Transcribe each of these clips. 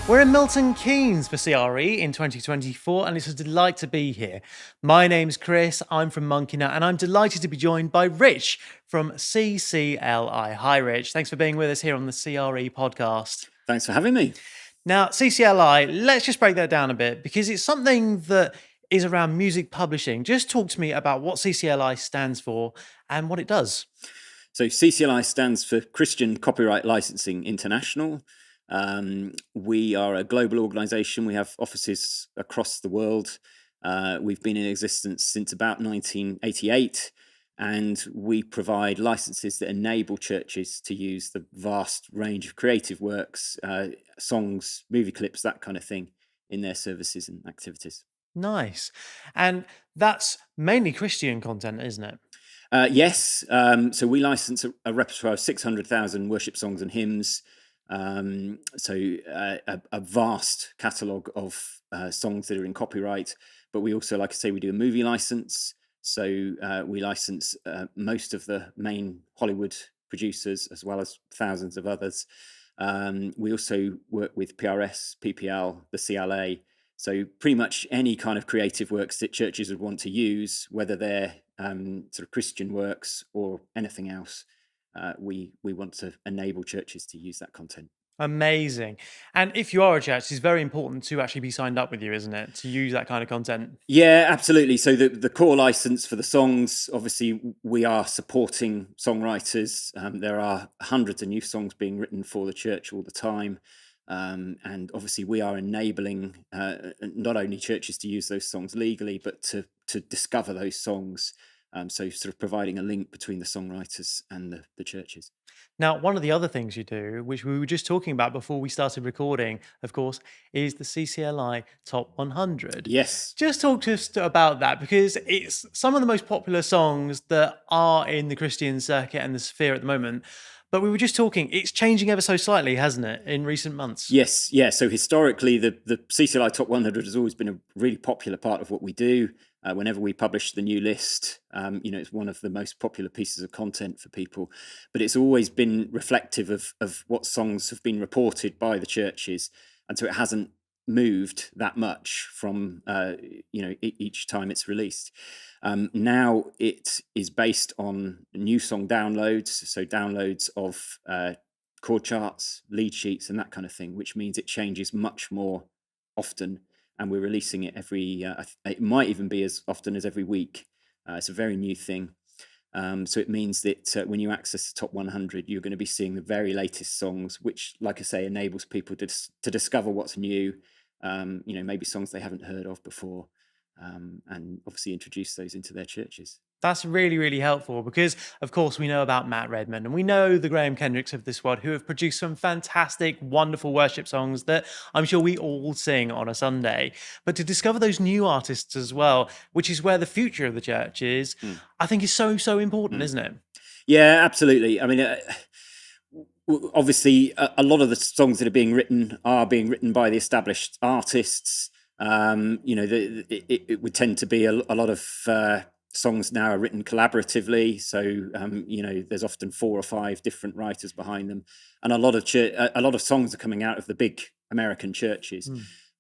We're in Milton Keynes for CRE in 2024, and it's a delight to be here. My name's Chris, I'm from Monkey Nut, and I'm delighted to be joined by Rich from CCLI. Hi, Rich. Thanks for being with us here on the CRE podcast. Thanks for having me. Now, CCLI, let's just break that down a bit because it's something that is around music publishing. Just talk to me about what CCLI stands for and what it does. So CCLI stands for Christian Copyright Licensing International. We are a global organisation. We have offices across the world. We've been in existence since about 1988, and we provide licenses that enable churches to use the vast range of creative works, songs, movie clips, that kind of thing, in their services and activities. Nice. And that's mainly Christian content, isn't it? Yes. So we license a repertoire of 600,000 worship songs and hymns. A vast catalogue of songs that are in copyright. But we also, like I say, we do a movie license. So we license most of the main Hollywood producers as well as thousands of others. We also work with PRS, PPL, the CLA. So pretty much any kind of creative works that churches would want to use, whether they're sort of Christian works or anything else, we want to enable churches to use that content. Amazing. And if you are a church, it's very important to actually be signed up with you, isn't it? To use that kind of content. Yeah, absolutely. So the core license for the songs, obviously, we are supporting songwriters. There are hundreds of new songs being written for the church all the time. And obviously, we are enabling not only churches to use those songs legally, but to discover those songs. So sort of providing a link between the songwriters and the churches. Now, one of the other things you do, which we were just talking about before we started recording, of course, is the CCLI Top 100. Yes. Just talk to us about that because it's some of the most popular songs that are in the Christian circuit and the sphere at the moment. But we were just talking, it's changing ever so slightly, hasn't it, in recent months? Yes, yeah. So historically, the CCLI Top 100 has always been a really popular part of what we do. Whenever we publish the new list, it's one of the most popular pieces of content for people. But it's always been reflective of what songs have been reported by the churches, and so it hasn't moved that much from each time it's released. Now it is based on new song downloads, so downloads of chord charts, lead sheets, and that kind of thing, which means it changes much more often. And we're releasing it it might even be as often as every week. It's a very new thing. So it means that when you access the top 100, you're going to be seeing the very latest songs, which, like I say, enables people to discover what's new, maybe songs they haven't heard of before, and obviously introduce those into their churches. That's really, really helpful because, of course, we know about Matt Redman and we know the Graham Kendricks of this world who have produced some fantastic, wonderful worship songs that I'm sure we all sing on a Sunday. But to discover those new artists as well, which is where the future of the church is, I think is so, so important, isn't it? Yeah, absolutely. I mean, obviously, a lot of the songs that are being written by the established artists. It would tend to be a lot of songs now are written collaboratively, so there's often 4 or 5 different writers behind them, and a lot of songs are coming out of the big American churches.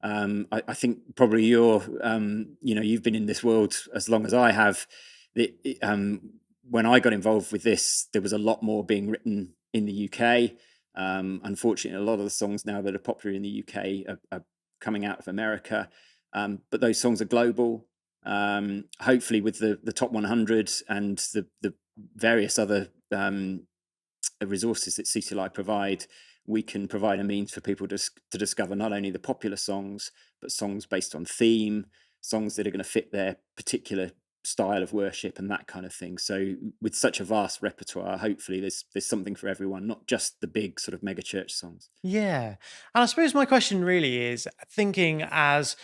I think probably you've been in this world as long as I have. When I got involved with this, there was a lot more being written in the UK. Unfortunately, a lot of the songs now that are popular in the UK are coming out of America, but those songs are global. Hopefully with the top 100 and the various other resources that CCLI provide, we can provide a means for people to discover not only the popular songs, but songs based on theme, songs that are going to fit their particular style of worship and that kind of thing. So with such a vast repertoire, hopefully there's something for everyone, not just the big sort of mega church songs. Yeah. And I suppose my question really is thinking as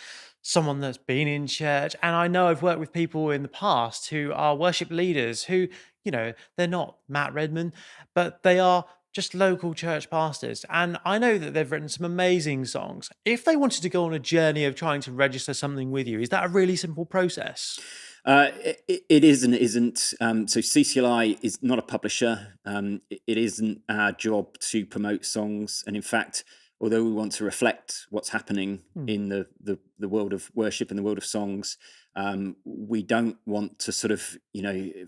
someone that's been in church, and I know I've worked with people in the past who are worship leaders who, they're not Matt Redman, but they are just local church pastors. And I know that they've written some amazing songs. If they wanted to go on a journey of trying to register something with you, is that a really simple process? It is and it isn't. So CCLI is not a publisher. It isn't our job to promote songs, and in fact, although we want to reflect what's happening Hmm. in the world of worship and the world of songs, we don't want to sort of,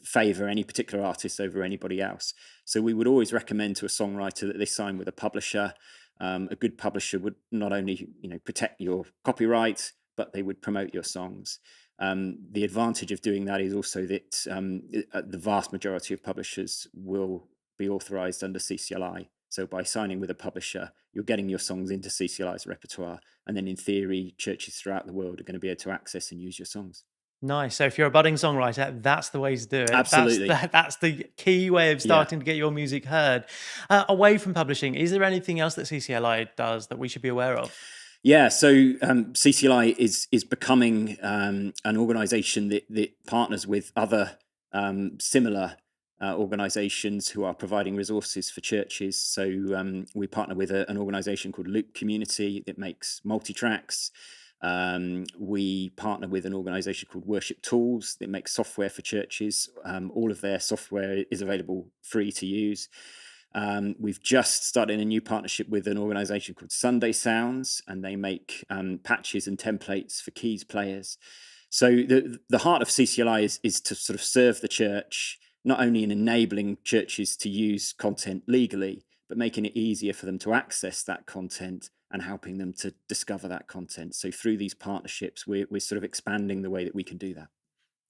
favor any particular artist over anybody else. So we would always recommend to a songwriter that they sign with a publisher. A good publisher would not only, protect your copyright, but they would promote your songs. The advantage of doing that is also that the vast majority of publishers will be authorized under CCLI. So by signing with a publisher, you're getting your songs into CCLI's repertoire, and then in theory, churches throughout the world are going to be able to access and use your songs. Nice. So if you're a budding songwriter, that's the way to do it. That's Absolutely, that's the key way of yeah. starting to get your music heard. Away from publishing, is there anything else that CCLI does that we should be aware of? Yeah, so CCLI is becoming an organisation that partners with other similar organisations who are providing resources for churches. So we partner with an organisation called Loop Community that makes multi-tracks. We partner with an organisation called Worship Tools that makes software for churches. All of their software is available free to use. We've just started a new partnership with an organization called Sunday Sounds, and they make patches and templates for keys players. So the heart of CCLI is to sort of serve the church, not only in enabling churches to use content legally, but making it easier for them to access that content and helping them to discover that content. So through these partnerships, we're sort of expanding the way that we can do that.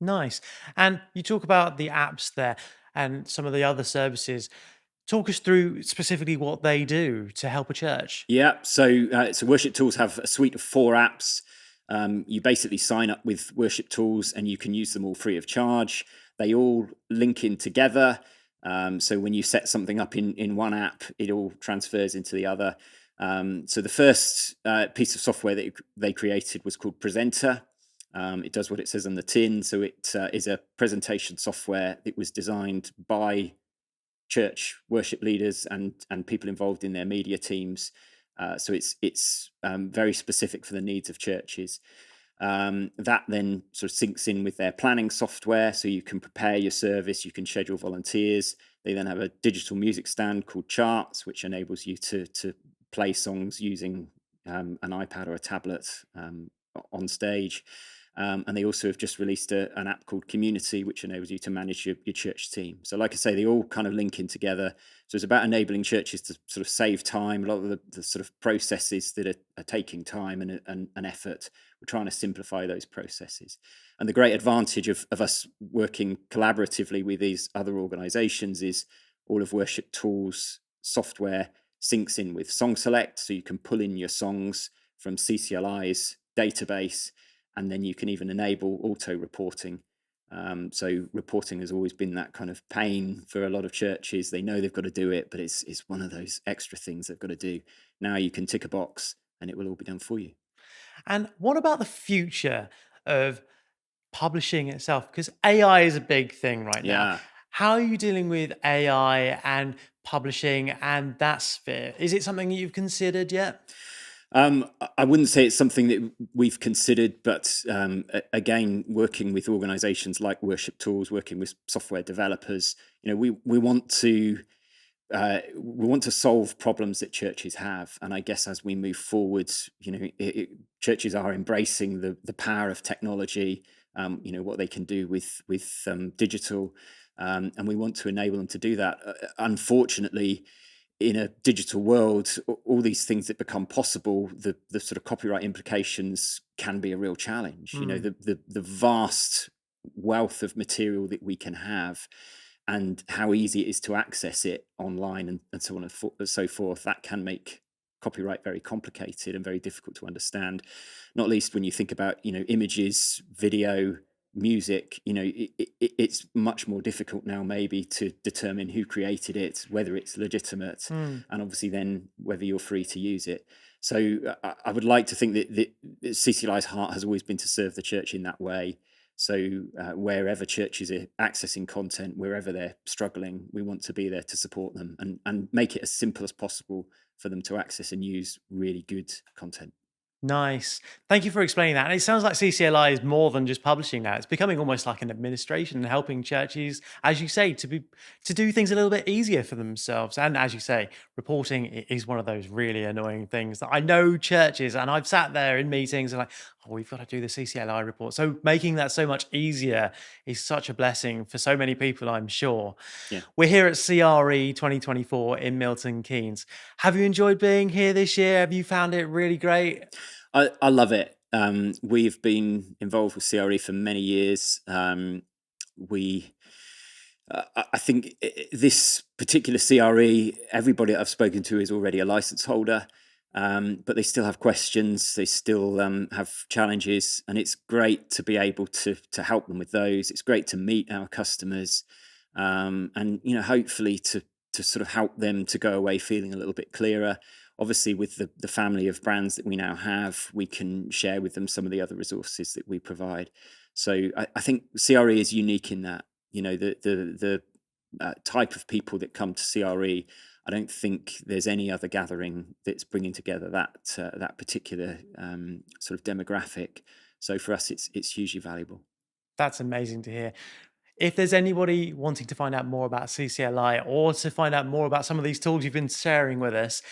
Nice. And you talk about the apps there and some of the other services. Talk us through specifically what they do to help a church. Yeah, so Worship Tools have a suite of 4 apps. You basically sign up with Worship Tools, and you can use them all free of charge. They all link in together. So when you set something up in one app, it all transfers into the other. So the first piece of software that they created was called Presenter. It does what it says on the tin. So it is a presentation software that was designed by church worship leaders and people involved in their media teams. So it's very specific for the needs of churches. That then sort of syncs in with their planning software, so you can prepare your service, you can schedule volunteers. They then have a digital music stand called Charts, which enables you to play songs using an iPad or a tablet on stage. And they also have just released an app called Community, which enables you to manage your church team. So, like I say, they all kind of link in together. So it's about enabling churches to sort of save time. A lot of the sort of processes that are taking time and effort, we're trying to simplify those processes. And the great advantage of us working collaboratively with these other organizations is all of Worship Tools software syncs in with Song Select. So you can pull in your songs from CCLI's database, and then you can even enable auto reporting. So reporting has always been that kind of pain for a lot of churches. They know they've got to do it, but it's one of those extra things they've got to do. Now you can tick a box and it will all be done for you. And what about the future of publishing itself? Because AI is a big thing right now. Yeah. How are you dealing with AI and publishing and that sphere? Is it something you've considered yet? I wouldn't say it's something that we've considered, but again, working with organisations like Worship Tools, working with software developers, we want to solve problems that churches have. And I guess as we move forward, churches are embracing the power of technology, what they can do with digital, and we want to enable them to do that. Unfortunately, in a digital world, all these things that become possible, the sort of copyright implications can be a real challenge. Mm, The vast wealth of material that we can have, and how easy it is to access it online, and so on and so forth, that can make copyright very complicated and very difficult to understand. Not least when you think about images, video, music. It's much more difficult now maybe to determine who created it, whether it's legitimate, mm. and obviously then whether you're free to use it. So I would like to think that CCLI's heart has always been to serve the church in that way. So wherever churches are accessing content, wherever they're struggling, we want to be there to support them and make it as simple as possible for them to access and use really good content. Nice. Thank you for explaining that. And it sounds like CCLI is more than just publishing now. It's becoming almost like an administration and helping churches, as you say, to do things a little bit easier for themselves. And as you say, reporting is one of those really annoying things that I know churches, and I've sat there in meetings and like, oh, we've got to do the CCLI report. So making that so much easier is such a blessing for so many people, I'm sure. Yeah. We're here at CRE 2024 in Milton Keynes. Have you enjoyed being here this year? Have you found it really great? I love it. We've been involved with CRE for many years. We, I think this particular CRE, everybody that I've spoken to is already a license holder, but they still have questions. They still have challenges, and it's great to be able to help them with those. It's great to meet our customers, and hopefully to sort of help them to go away feeling a little bit clearer. Obviously, with the family of brands that we now have, we can share with them some of the other resources that we provide. So I think CRE is unique in that, the type of people that come to CRE. I don't think there's any other gathering that's bringing together that particular sort of demographic. So for us, it's hugely valuable. That's amazing to hear. If there's anybody wanting to find out more about CCLI or to find out more about some of these tools you've been sharing with us,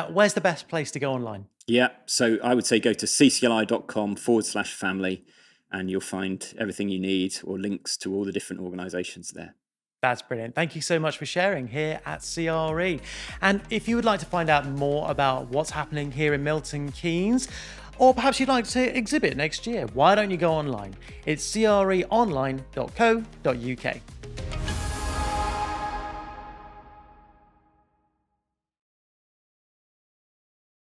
where's the best place to go online? Yeah, so I would say go to ccli.com/family, and you'll find everything you need or links to all the different organisations there. That's brilliant. Thank you so much for sharing here at CRE. And if you would like to find out more about what's happening here in Milton Keynes, or perhaps you'd like to exhibit next year, why don't you go online? It's creonline.co.uk.